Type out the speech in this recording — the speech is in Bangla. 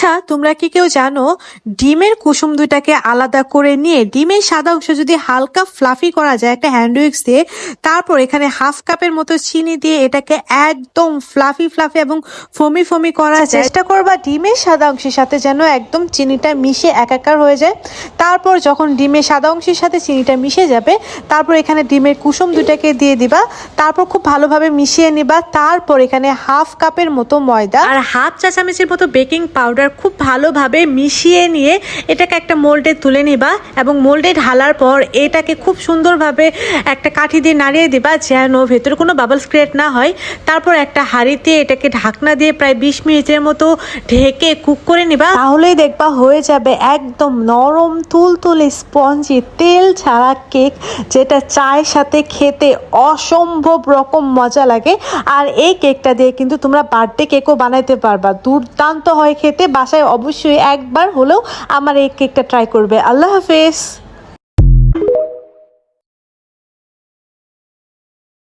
আচ্ছা, তোমরা কি কেউ জানো ডিমের কুসুম দুইটাকে আলাদা করে নিয়ে ডিমের সাদা অংশ যদি হালকা ফ্লাফি করা যায় একটা হ্যান্ড উইক্স দিয়ে, তারপর এখানে হাফ কাপের মতো চিনি দিয়ে এটাকে একদম ফ্লাফি ফ্লাফি এবং ফমি ফমি করা যায়। চেষ্টা করবা ডিমের সাদা অংশের সাথে যেন একদম চিনিটা মিশে একাকার হয়ে যায়। তারপর যখন ডিমের সাদা অংশের সাথে চিনিটা মিশে যাবে, তারপর এখানে ডিমের কুসুম দুটাকে দিয়ে দিবা। তারপর খুব ভালোভাবে মিশিয়ে নিবা। তারপর এখানে হাফ কাপের মতো ময়দা আর হাফ চা চামচের মতো বেকিং পাউডার খুব ভালোভাবে মিশিয়ে নিয়ে এটাকে একটা মোল্ডে তুলে নিবা এবং মোল্ডে ঢালার পর এটাকে খুব সুন্দরভাবে একটা কাঠি দিয়ে নাড়িয়ে দিবা যেন ভেতরে কোনো বাবলস ক্রিয়েট না হয়। তারপর একটা হাঁড়িতে এটাকে ঢাকনা দিয়ে প্রায় 20 মিনিটের মতো ঢেকে কুক করে নিবা। তাহলেই দেখবা হয়ে যাবে একদম নরম তুলতুলে স্পঞ্জি তেল ছাড়া কেক, যেটা চায়ের সাথে খেতে অসম্ভব রকম মজা লাগে। আর এই কেকটা দিয়ে কিন্তু তোমরা বার্থডে কেকও বানাইতে পারবা, দুর্দান্ত হয় খেতে। বাসায় অবশ্যই একবার হলেও আমার এই কেকটা ট্রাই করবে। আল্লাহ হাফেজ।